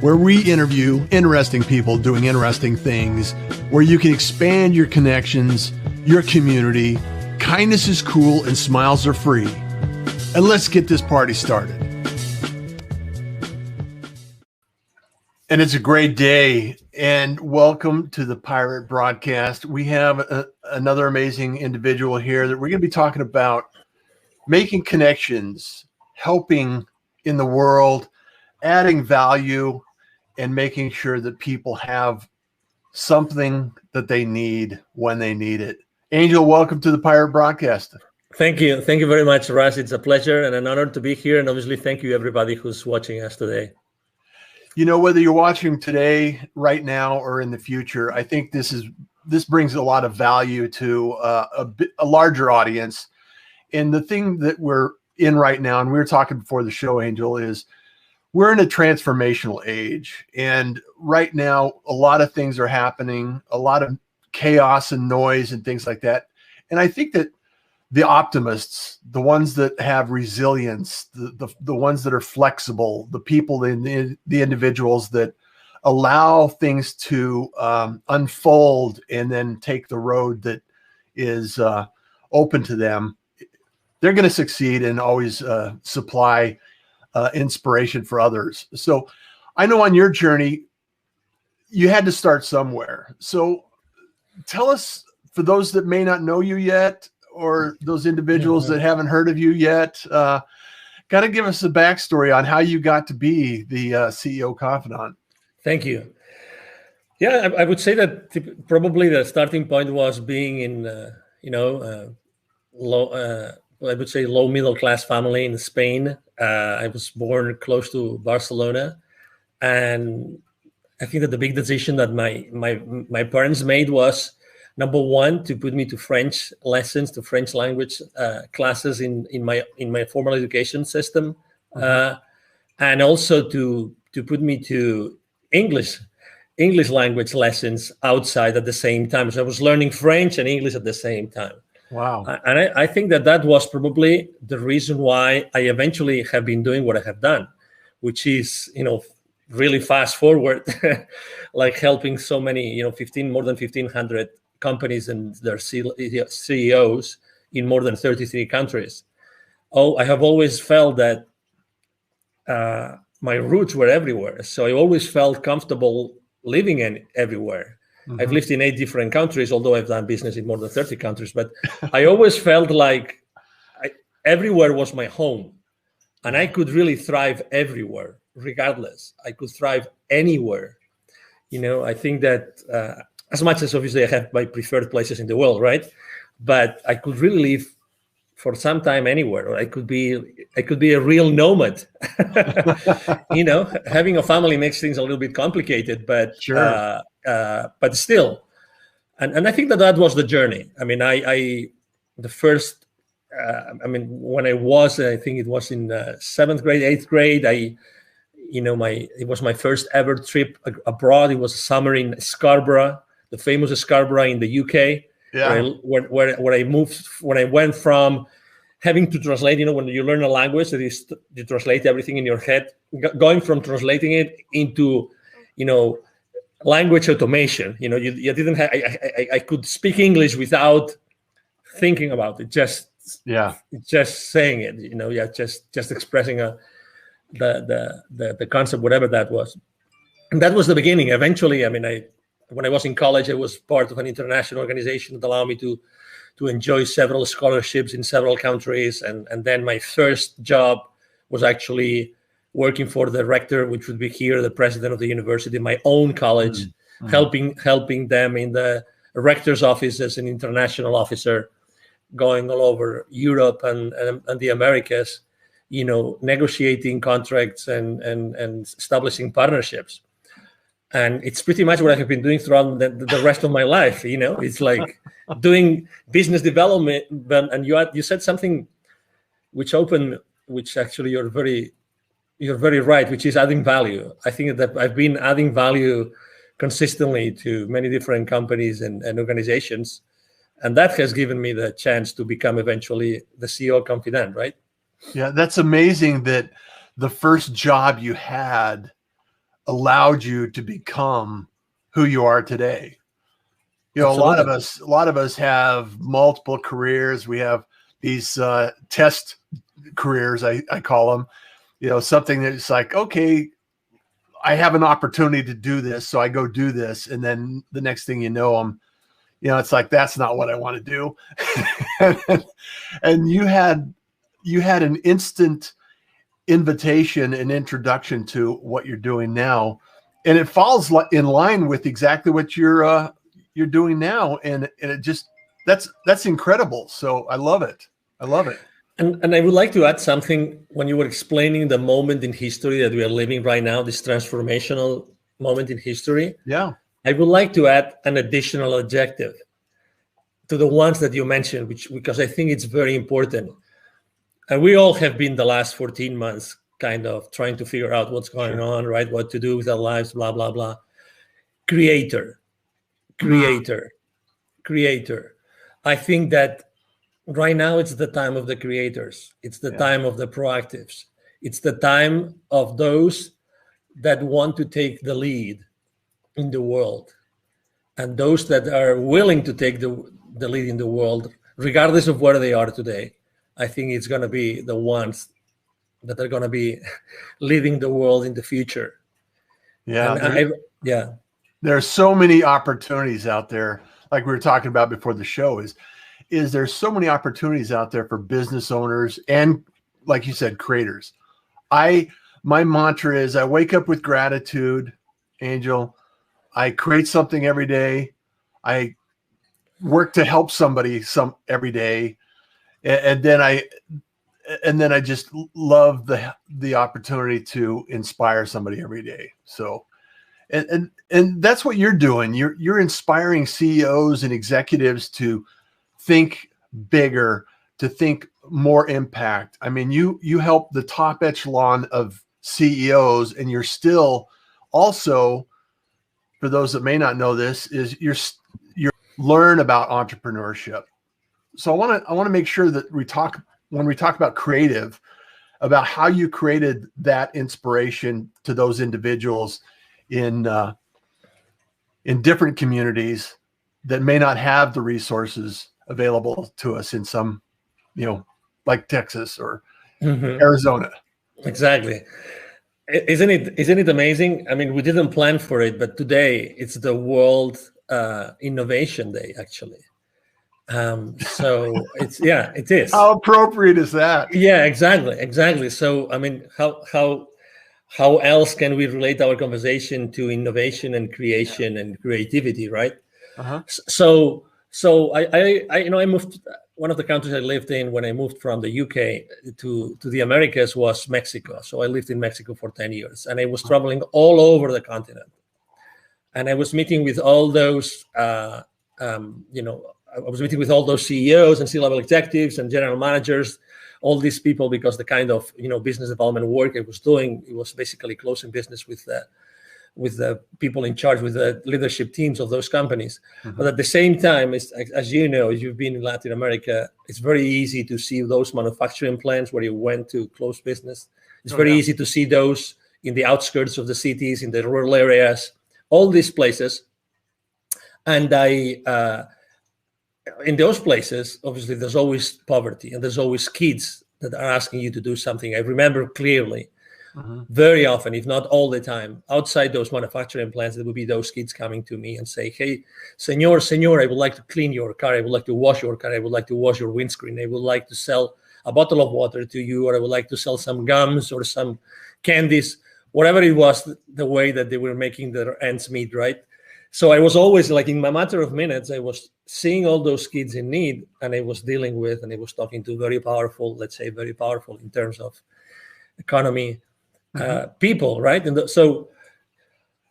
where we interview interesting people doing interesting things, where you can expand your connections, your community. Kindness is cool and smiles are free. And let's get this party started. And it's a great day, and welcome to the Pirate Broadcast. We have another amazing individual here that we're going to be talking about making connections, helping in the world, adding value, and making sure that people have something that they need when they need it. Angel, welcome to the Pirate Broadcast. Thank you. Thank you very much, Russ. It's a pleasure and an honor to be here. And obviously, thank you, everybody who's watching us today. You know, whether you're watching today, right now, or in the future, I think this brings a lot of value to a larger audience. And the thing that we're in right now, and we were talking before the show, Angel, is we're in a transformational age. And right now, a lot of things are happening, a lot of chaos and noise and things like that. And I think that the optimists, the ones that have resilience, the ones that are flexible, the people, the individuals that allow things to unfold and then take the road that is open to them, they're going to succeed and always supply inspiration for others. So I know on your journey, you had to start somewhere. So tell us, for those that may not know you yet, or those individuals that haven't heard of you yet, got to give us a backstory on how you got to be the CEO Confidant. Thank you. Yeah, I would say that probably the starting point was being in, low middle class family in Spain. I was born close to Barcelona, and I think that the big decision that my parents made was, number one, to put me to French lessons, to French language classes in my formal education system, and also to put me to English language lessons outside at the same time. So I was learning French and English at the same time. Wow. And I think that was probably the reason why I eventually have been doing what I have done, which is, really fast forward, like helping so many, more than 1,500 companies and their CEOs in more than 33 countries. I have always felt that my roots were everywhere. So I always felt comfortable living everywhere. Mm-hmm. I've lived in 8 different countries, although I've done business in more than 30 countries. But I always felt like everywhere was my home. And I could really thrive everywhere, regardless. I could thrive anywhere. I think that as much as obviously I have my preferred places in the world, right? But I could really live for some time anywhere, or I could be a real nomad. Having a family makes things a little bit complicated, but sure. But still, and I think that was the journey. I mean, when I was, I think it was in 7th grade, 8th grade, it was my first ever trip abroad. It was a summer in Scarborough, the famous Scarborough in the UK. Yeah. Where I moved, when I went from having to translate, when you learn a language, that is, you translate everything in your head, going from translating it into, language automation. You didn't have, I could speak English without thinking about it, just saying it, just expressing the concept, whatever that was. And that was the beginning. Eventually, when I was in college, I was part of an international organization that allowed me to enjoy several scholarships in several countries. And then my first job was actually working for the rector, which would be here, the president of the university, my own college, helping them in the rector's office as an international officer, going all over Europe and the Americas, negotiating contracts and establishing partnerships. And it's pretty much what I have been doing throughout the rest of my life. It's like doing business development. And you said something which actually you're very right, which is adding value. I think that I've been adding value consistently to many different companies and organizations. And that has given me the chance to become eventually the CEO Confidant, right? Yeah, that's amazing that the first job you had allowed you to become who you are today. You know, Absolutely. a lot of us have multiple careers. We have these test careers, I call them. You know, something that's like, okay, I have an opportunity to do this, so I go do this, and then the next thing you know, it's like, that's not what I want to do. And you had an instant invitation and introduction to what you're doing now, and it falls in line with exactly what you're doing now, and it just that's incredible. So I love it. I love it. And I would like to add something when you were explaining the moment in history that we are living right now, this transformational moment in history. Yeah. I would like to add an additional adjective to the ones that you mentioned, because I think it's very important. And we all have been the last 14 months kind of trying to figure out what's going on, right? What to do with our lives, blah, blah, blah. Creator. I think that right now it's the time of the creators. It's the time of the proactives. It's the time of those that want to take the lead in the world, and those that are willing to take the lead in the world, regardless of where they are today. I think it's going to be the ones that are going to be leading the world in the future. Yeah. There are so many opportunities out there. Like we were talking about before the show, is there's so many opportunities out there for business owners and, like you said, creators. My mantra is I wake up with gratitude, Angel. I create something every day. I work to help somebody every day. And then I just love the opportunity to inspire somebody every day. So, and that's what you're doing. You're inspiring CEOs and executives to think bigger, to think more impact. I mean, you help the top echelon of CEOs, and you're still also, for those that may not know this, is you're learn about entrepreneurship. So I want to make sure that when we talk about creative, about how you created that inspiration to those individuals in different communities that may not have the resources available to us in some, like Texas or Arizona. Exactly. Isn't it amazing? I mean, we didn't plan for it, but today it's the World Innovation Day, actually. So it is. How appropriate is that? Yeah, exactly. So, I mean, how else can we relate our conversation to innovation and creation and creativity, right? Uh-huh. So I moved. One of the countries I lived in when I moved from the UK to the Americas was Mexico. So I lived in Mexico for 10 years, and I was traveling all over the continent. And I was meeting with all those, I was meeting with all those CEOs and C-level executives and general managers, all these people, because the kind of business development work I was doing, it was basically closing business with the people in charge, with the leadership teams of those companies. Mm-hmm. But at the same time, as you know, as you've been in Latin America, it's very easy to see those manufacturing plants where you went to close business. It's very easy to see those in the outskirts of the cities, in the rural areas, all these places. And in those places, obviously, there's always poverty, and there's always kids that are asking you to do something. I remember clearly, very often, if not all the time, outside those manufacturing plants, there would be those kids coming to me and say, "Hey, senor, I would like to clean your car. I would like to wash your car. I would like to wash your windscreen. I would like to sell a bottle of water to you, or I would like to sell some gums or some candies," whatever it was, the way that they were making their ends meet, right? So I was always, like, in a matter of minutes, I was seeing all those kids in need, and I was dealing with, and I was talking to very powerful in terms of economy, people, right? And so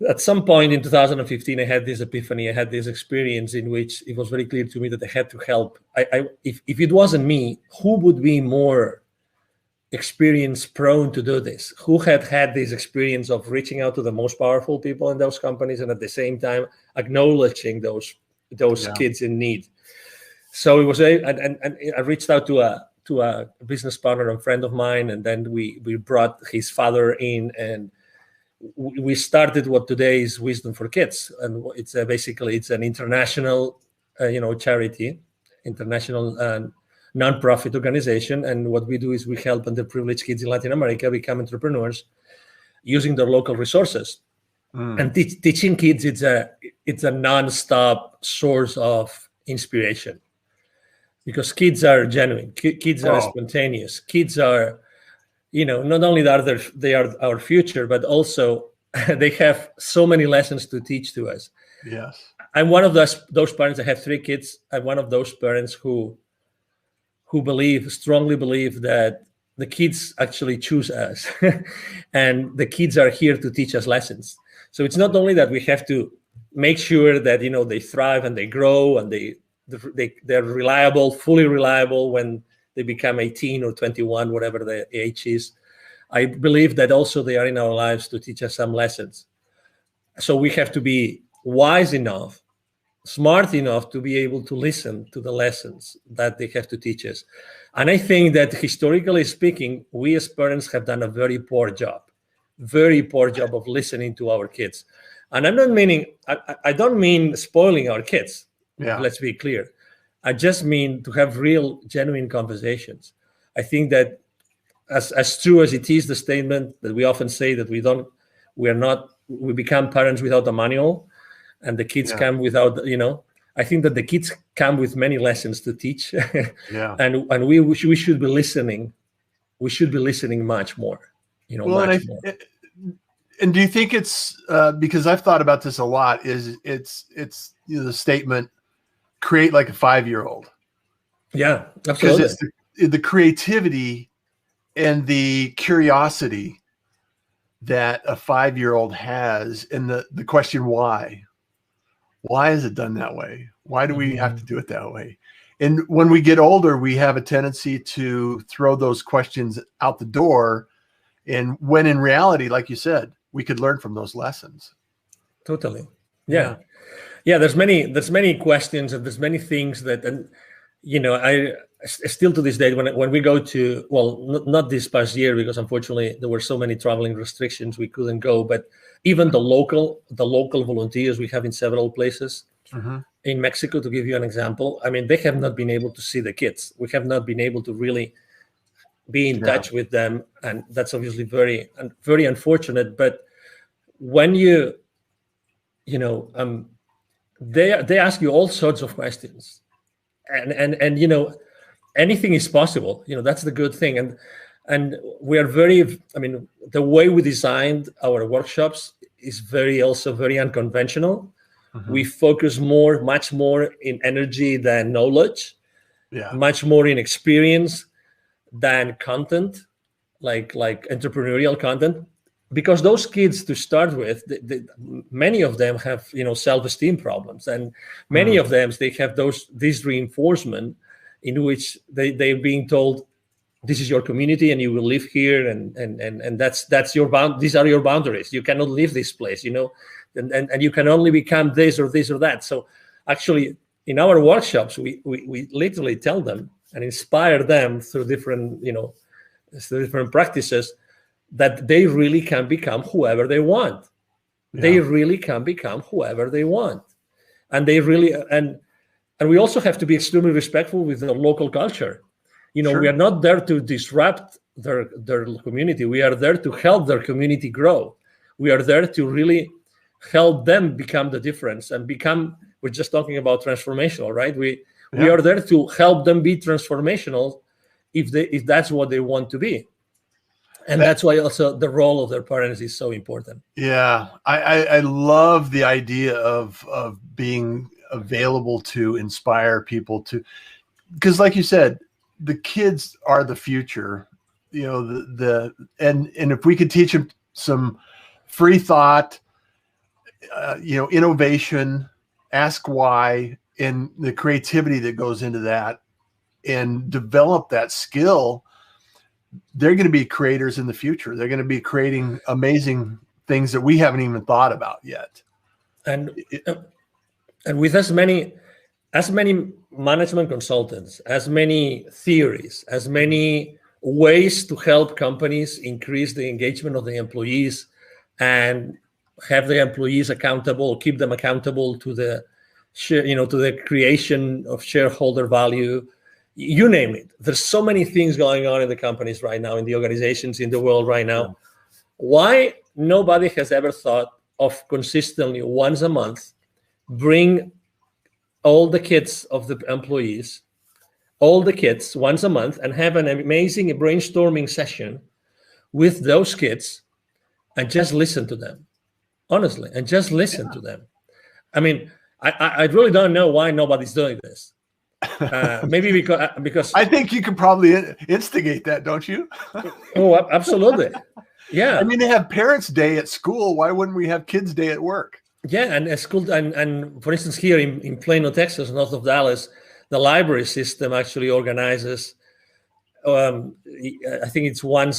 at some point in 2015, I had this epiphany. I had this experience in which it was very clear to me that I had to help. If it wasn't me, who would be more experience prone to do this? Who had this experience of reaching out to the most powerful people in those companies, and at the same time acknowledging those kids in need? So it was and I reached out to a business partner and friend of mine, and then we brought his father in, and we started what today is Wisdom for Kids, and it's basically it's an international, charity, international non-profit organization. And what we do is we help underprivileged kids in Latin America become entrepreneurs using their local resources. And teaching kids, it's a non-stop source of inspiration, because kids are genuine, kids are spontaneous, kids are, not only are they are our future, but also they have so many lessons to teach to us. Yes. I'm one of those parents. I have 3 kids. I'm one of those parents who strongly believe that the kids actually choose us and the kids are here to teach us lessons. So it's not only that we have to make sure that, they thrive and they grow and they're reliable, fully reliable when they become 18 or 21, whatever the age is. I believe that also they are in our lives to teach us some lessons. So we have to be wise enough, smart enough to be able to listen to the lessons that they have to teach us. And I think that historically speaking, we as parents have done a very poor job of listening to our kids. And I'm not meaning, I don't mean spoiling our kids. Yeah. Let's be clear. I just mean to have real, genuine conversations. I think that as true as it is, the statement that we often say that we become parents without a manual, and the kids come without, I think that the kids come with many lessons to teach. And we should be listening. We should be listening much more, much more. And do you think it's because I've thought about this a lot, it's the statement, create like a 5-year-old. Yeah, absolutely. Because it's the creativity and the curiosity that a 5-year-old has, and the question why is it done that way? Why do we have to do it that way? And when we get older, we have a tendency to throw those questions out the door, and when in reality, like you said, we could learn from those lessons. Totally. Yeah. There's many questions, and there's many things that, and I still to this day, when we go to, not this past year, because unfortunately there were so many traveling restrictions, we couldn't go, but even the local volunteers we have in several places in Mexico, to give you an example, I mean, they have not been able to see the kids. We have not been able to really be in touch with them, and that's obviously very, very unfortunate. But when they ask you all sorts of questions, and anything is possible. That's the good thing, and we are very. I mean, the way we designed our workshops is also very unconventional. We focus much more in energy than knowledge, much more in experience than content, like entrepreneurial content, because those kids, to start with, many of them have self-esteem problems, and many of them, they have this reinforcement in which they're being told, this is your community and you will live here, and that's your these are your boundaries. You cannot leave this place, and you can only become this or this or that. So actually, in our workshops, we literally tell them and inspire them through different practices that they really can become whoever they want. They really can become whoever they want, and they really and we also have to be extremely respectful with the local culture. We are not there to disrupt their community. We are there to help their community grow. We are there to really help them become the difference and become. We're just talking about transformational, right? We are there to help them be transformational if that's what they want to be. And that's why also the role of their parents is so important. Yeah, I love the idea of being available to inspire people to, because like you said, the kids are the future. And if we could teach them some free thought, innovation, ask why, and the creativity that goes into that, and develop that skill, they're going to be creators in the future. They're going to be creating amazing things that we haven't even thought about yet. And with as many management consultants, as many theories, as many ways to help companies increase the engagement of the employees, and have the employees accountable, keep them accountable to the share, to the creation of shareholder value. You name it. There's so many things going on in the companies right now, in the organizations, in the world right now. Yeah. Why nobody has ever thought of consistently once a month bring all the kids of the employees, all the kids once a month, and have an amazing brainstorming session with those kids and just listen to them, honestly, and just listen to them. I mean, I really don't know why nobody's doing this. Maybe because I think you could probably instigate that, don't you? Oh, absolutely. Yeah. I mean, they have Parents' Day at school. Why wouldn't we have Kids' Day at work? Yeah, and at school, and for instance, here in Plano, Texas, north of Dallas, the library system actually organizes. I think it's one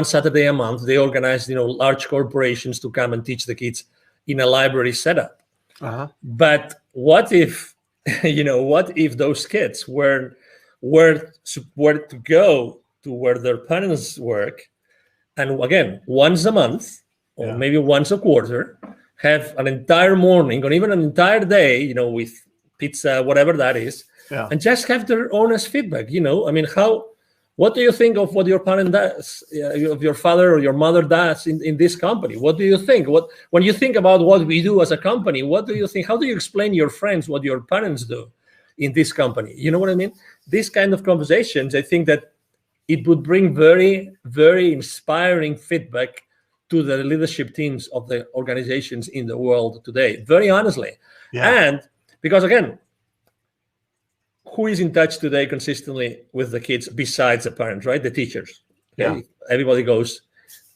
Saturday a month. They organize, large corporations to come and teach the kids in a library setup. Uh-huh. But what if, what if those kids were to go to where their parents work, and again, once a month or maybe once a quarter, have an entire morning or even an entire day, with pizza, whatever that is, and just have their honest feedback. I mean, what do you think of what your parent does, of your father or your mother does in this company? What do you think? When you think about what we do as a company, what do you think? How do you explain to your friends what your parents do in this company? You know what I mean? These kind of conversations, I think that it would bring very, very inspiring feedback to the leadership teams of the organizations in the world today, very honestly. Yeah. And because, again, who is in touch today consistently with the kids besides the parents, right? The teachers. Okay? Yeah. Everybody goes,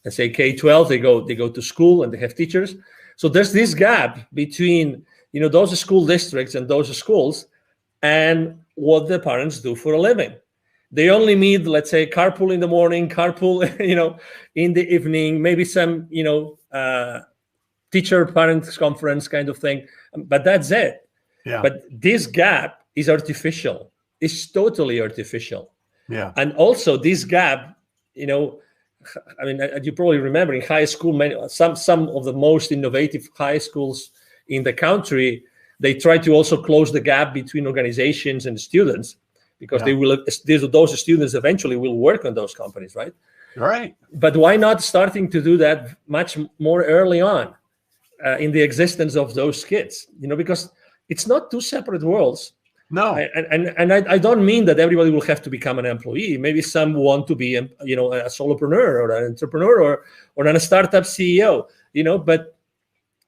let's say K-12, they go to school and they have teachers. So there's this gap between, those school districts and those schools and what the parents do for a living. They only meet, let's say, carpool in the morning, carpool, in the evening, maybe some, teacher parents conference kind of thing, but that's it. Yeah. But this gap is artificial. It's totally artificial. Yeah. And also this gap, you probably remember in high school, some of the most innovative high schools in the country, they try to also close the gap between organizations and students, because those students eventually will work on those companies, right? Right. But why not starting to do that much more early on in the existence of those kids? Because it's not two separate worlds. No. And I don't mean that everybody will have to become an employee. Maybe some want to be, a solopreneur or an entrepreneur or a startup CEO. But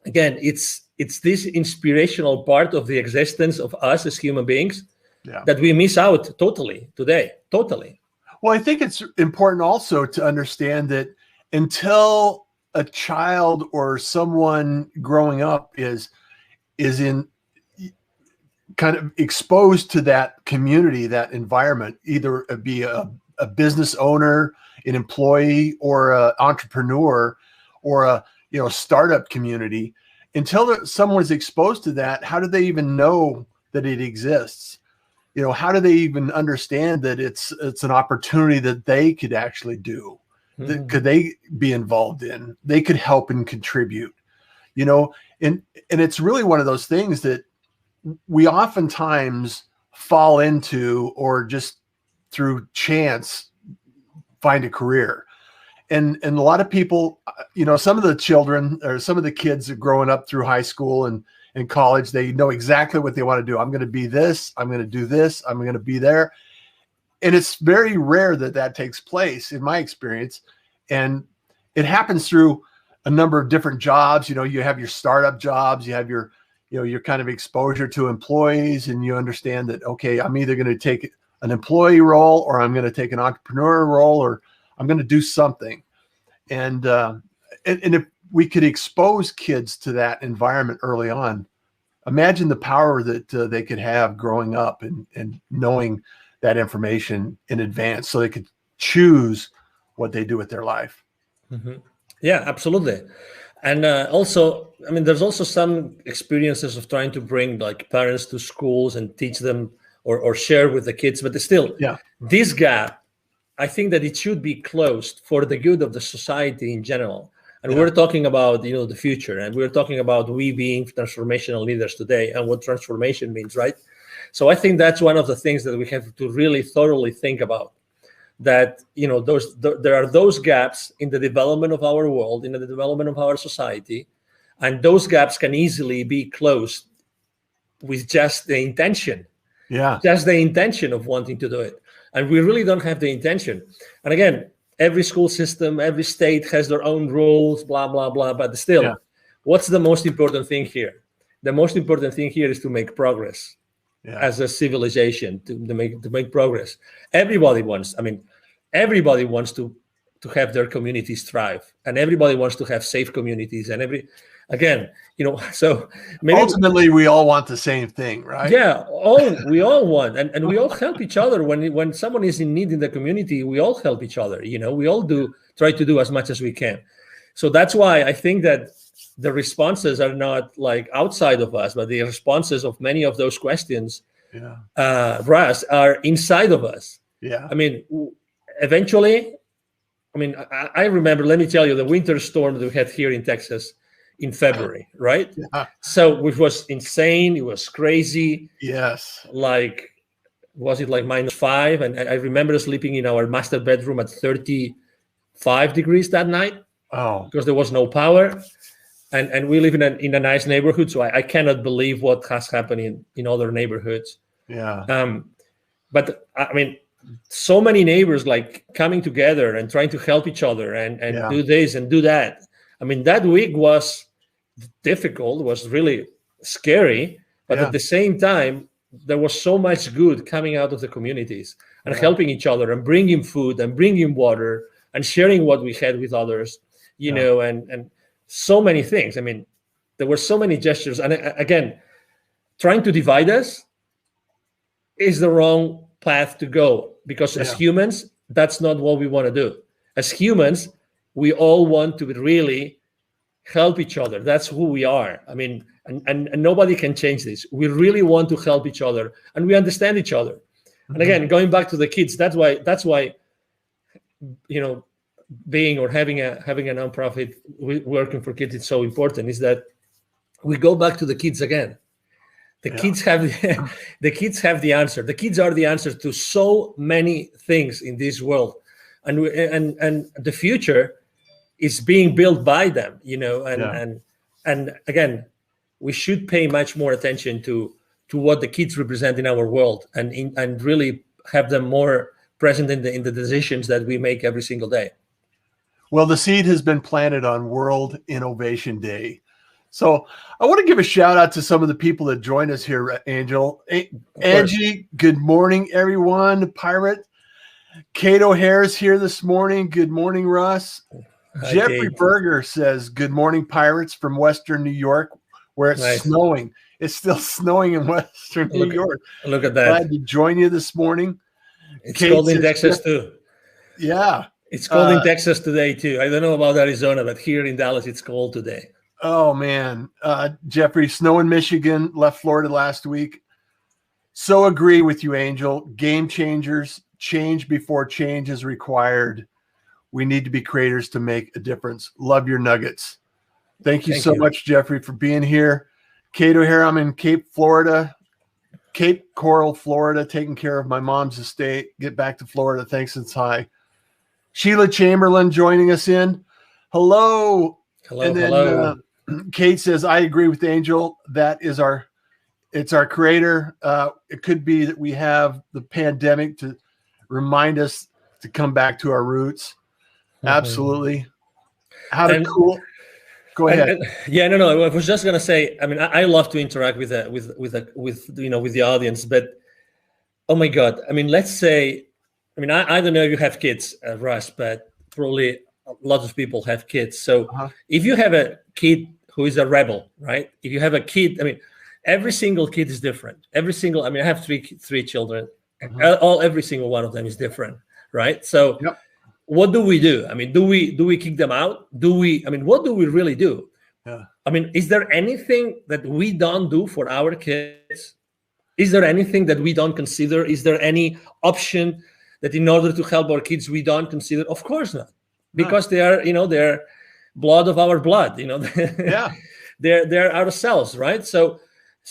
again, it's this inspirational part of the existence of us as human beings. Yeah. That we miss out totally today. Totally. Well, I think it's important also to understand that until a child or someone growing up is in kind of exposed to that community, that environment, either be a business owner, an employee, or an entrepreneur, or a startup community, until someone's exposed to that, how do they even know that it exists? How do they even understand that it's an opportunity that they could actually do, that could they be involved in, they could help and contribute, and it's really one of those things that we oftentimes fall into, or just through chance find a career. And a lot of people, some of the children or some of the kids are growing up through high school and in college, they know exactly what they want to do. I'm going to be this, I'm going to do this, I'm going to be there. And it's very rare that takes place in my experience. And it happens through a number of different jobs. You have your startup jobs, you have your kind of exposure to employees, and you understand that, okay, I'm either going to take an employee role, or I'm going to take an entrepreneur role, or I'm going to do something. And if we could expose kids to that environment early on, imagine the power that they could have growing up and knowing that information in advance, so they could choose what they do with their life. Mm-hmm. Yeah, absolutely. And also, there's also some experiences of trying to bring parents to schools and teach them or share with the kids, but still, this gap, I think that it should be closed for the good of the society in general. And Yeah. we're talking about, the future, and we're talking about we being transformational leaders today and what transformation means, right? So I think that's one of the things that we have to really thoroughly think about. That there are those gaps in the development of our world, in the development of our society, and those gaps can easily be closed with just the intention. Yeah. Just the intention of wanting to do it. And we really don't have the intention. And again, every school system, every state has their own rules, blah, blah, blah. But still, what's the most important thing here? The most important thing here is to make progress as a civilization, to make progress. Everybody wants to have their communities thrive, and everybody wants to have safe communities. And so maybe ultimately we all want the same thing, right? Yeah, we all want, and we all help each other. When someone is in need in the community, we all help each other. We all try to do as much as we can. So that's why I think that the responses are not like outside of us, but the responses of many of those questions, Russ, are inside of us. Yeah. I mean, eventually, I remember, let me tell you, the winter storm that we had here in Texas in February, right? Yeah. So, which was insane. It was crazy. Yes. Was it like -5? And I remember sleeping in our master bedroom at 35 degrees that night. Oh. Because there was no power. And we live in a nice neighborhood, so I cannot believe what has happened in other neighborhoods. Yeah. But so many neighbors like coming together and trying to help each other and do this and do that. That week was difficult, was really scary, but at the same time, there was so much good coming out of the communities and helping each other and bringing food and bringing water and sharing what we had with others, and so many things. There were so many gestures. And again, trying to divide us is the wrong path to go, because as humans, that's not what we want to do. As humans, we all want to really help each other. That's who we are. And nobody can change this. We really want to help each other, and we understand each other. Mm-hmm. And again, going back to the kids, that's why being or having a nonprofit working for kids is so important, is that we go back to the kids again. The kids have the kids have the answer. The kids are the answer to so many things in this world, and the future is being built by them. And again, we should pay much more attention to what the kids represent in our world, and really have them more present in the decisions that we make every single day. Well, the seed has been planted on World Innovation Day. So I want to give a shout out to some of the people that joined us here, Angel. Angie, good morning, everyone. Pirate. Kate O'Hare's here this morning. Good morning, Russ. Hi, Jeffrey Kate. Berger says, good morning, Pirates, from Western New York, where it's snowing. It's still snowing in Western New York. Look at that. Glad to join you this morning. It's cold in Texas, too. Yeah. It's cold in Texas today, too. I don't know about Arizona, but here in Dallas, it's cold today. Oh, man. Jeffrey, snow in Michigan, left Florida last week. So agree with you, Angel. Game changers, change before change is required. We need to be creators to make a difference. Love your nuggets. Thank you so much, Jeffrey, for being here. Kate O'Hare, I'm in Cape Coral, Florida, taking care of my mom's estate. Get back to Florida. Thanks, it's high. Sheila Chamberlain joining us in. Hello. Hello. Kate says, I agree with Angel. It's our creator. It could be that we have the pandemic to remind us to come back to our roots. Mm-hmm. Absolutely. Go ahead. No. I was just gonna say. I love to interact with the audience, but oh my God. Let's say. I don't know if you have kids, Russ, but probably a lot of people have kids. So if you have a kid who is a rebel, right? If you have a kid, every single kid is different. I have three children. Every single one of them is different, right? So what do we do? Do we kick them out? What do we really do? Yeah. Is there anything that we don't do for our kids? Is there anything that we don't consider? Is there any option that in order to help our kids we don't consider? Of course not, because they are blood of our blood. Yeah. They're ourselves, right? So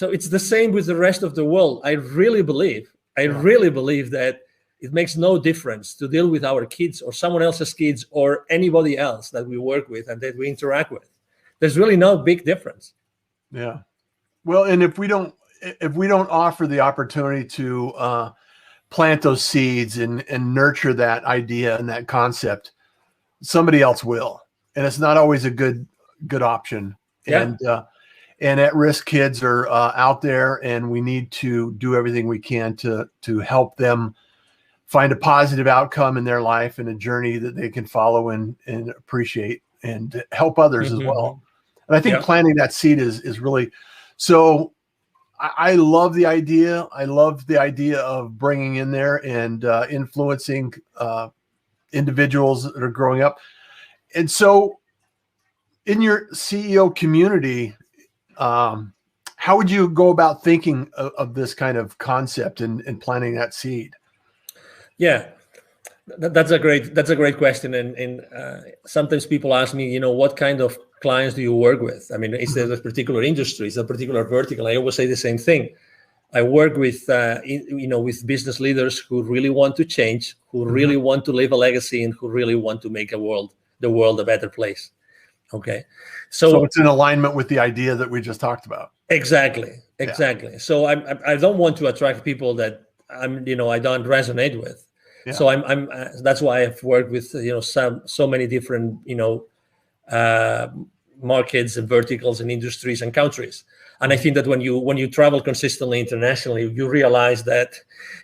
it's the same with the rest of the world. I really believe that it makes no difference to deal with our kids or someone else's kids or anybody else that we work with and that we interact with. There's really no big difference. Yeah. Well, and if we don't offer the opportunity to plant those seeds and nurture that idea and that concept, somebody else will. And it's not always a good option. Yeah. And at-risk kids are out there, and we need to do everything we can to help them find a positive outcome in their life and a journey that they can follow and appreciate and help others as well. And I think planting that seed is really so. I love the idea. I love the idea of bringing in there and influencing individuals that are growing up. And so in your CEO community, how would you go about thinking of this kind of concept and planting that seed? Yeah, that's a great question. And sometimes people ask me, what kind of clients do you work with? I mean, is there a particular industry, is there a particular vertical? I always say the same thing. I work with, with business leaders who really want to change, who really want to leave a legacy, and who really want to make the world a better place. Okay. So it's in alignment with the idea that we just talked about. Exactly. Yeah. So I don't want to attract people that I don't resonate with. Yeah. So that's why I've worked with, so many different, markets and verticals and industries and countries. And I think that when you travel consistently internationally, you realize that,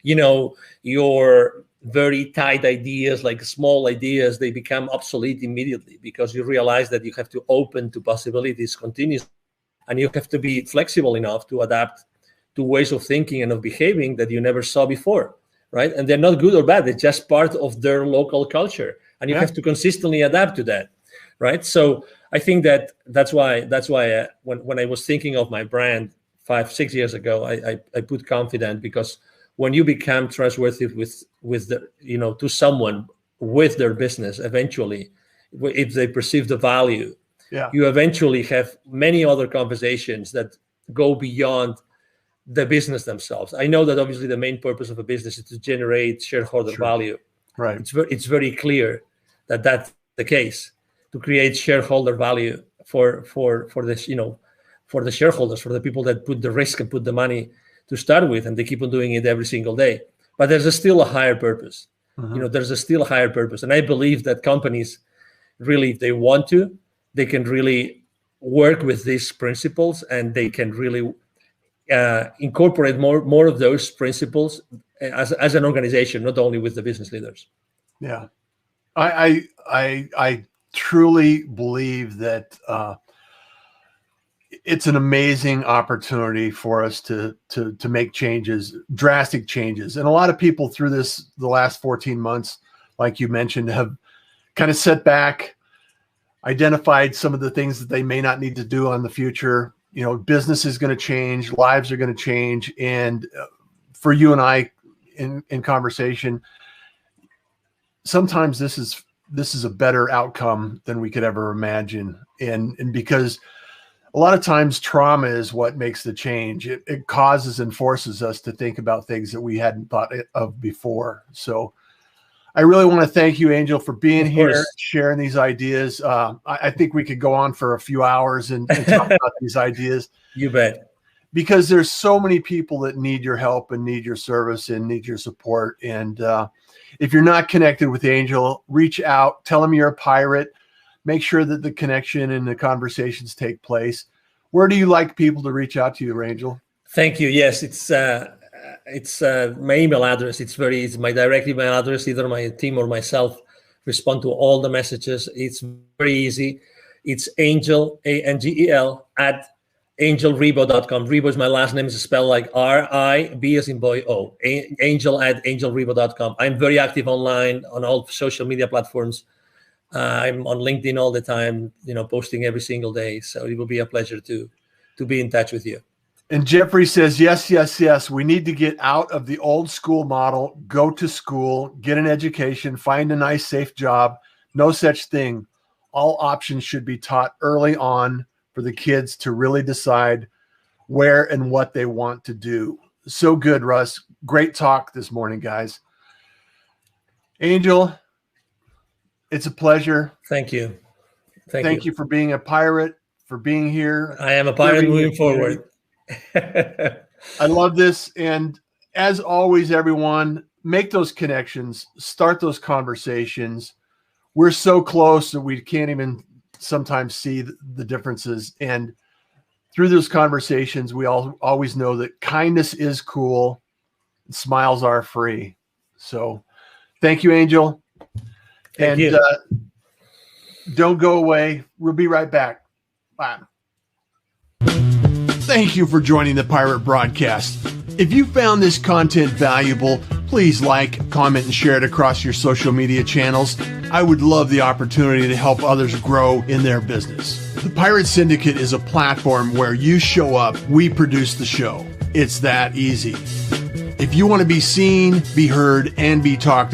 your very tight ideas, like small ideas, they become obsolete immediately because you realize that you have to open to possibilities continuously, and you have to be flexible enough to adapt to ways of thinking and of behaving that you never saw before, right? And they're not good or bad; they're just part of their local culture, and you have to consistently adapt to that, right? So I think that's why when I was thinking of my brand 5-6 years ago, I put Confidant, because when you become trustworthy with the, to someone with their business, eventually, if they perceive the value, you eventually have many other conversations that go beyond the business themselves. I know that obviously the main purpose of a business is to generate shareholder value. Right. It's very clear that that's the case, to create shareholder value for this, for the shareholders, for the people that put the risk and put the money to start with, and they keep on doing it every single day. But there's still a higher purpose. There's still a higher purpose. And I believe that companies really, if they want to, they can really work with these principles, and they can really incorporate more of those principles as an organization, not only with the business leaders. Yeah. I truly believe that it's an amazing opportunity for us to make changes, drastic changes. And a lot of people through the last 14 months, like you mentioned, have kind of set back, identified some of the things that they may not need to do on the future. Business is going to change, lives are going to change. And for you and I in conversation, sometimes this is a better outcome than we could ever imagine. And because a lot of times trauma is what makes the change. It causes and forces us to think about things that we hadn't thought of before. So I really want to thank you, Angel, for being here, sharing these ideas. I think we could go on for a few hours and talk about these ideas. You bet. Because there's so many people that need your help and need your service and need your support. And if you're not connected with Angel, reach out, tell him you're a pirate. Make sure that the connection and the conversations take place. Where do you like people to reach out to you, Angel? Thank you. Yes, it's my email address. It's my direct email address. Either my team or myself respond to all the messages. It's very easy. It's Angel, ANGEL, at angelribo.com. Ribo is my last name. It's spelled like R-I-B as in boy O. Angel at angelribo.com. I'm very active online on all social media platforms. I'm on LinkedIn all the time, posting every single day. So it will be a pleasure to be in touch with you. And Jeffrey says, yes. We need to get out of the old school model, go to school, get an education, find a nice, safe job. No such thing. all options should be taught early on for the kids to really decide where and what they want to do. So good, Russ. Great talk this morning, guys. Angel, it's a pleasure. Thank you. Thank you for being a pirate, for being here. I am a pirate moving forward. I love this. And as always, everyone, make those connections, start those conversations. We're so close that we can't even sometimes see the differences. And through those conversations, we always know that kindness is cool. And smiles are free. So thank you, Angel. Thank you. Don't go away. We'll be right back. Bye. Thank you for joining the Pirate Broadcast. If you found this content valuable, please like, comment, and share it across your social media channels. I would love the opportunity to help others grow in their business. The Pirate Syndicate is a platform where you show up, we produce the show. It's that easy. If you want to be seen, be heard, and be talked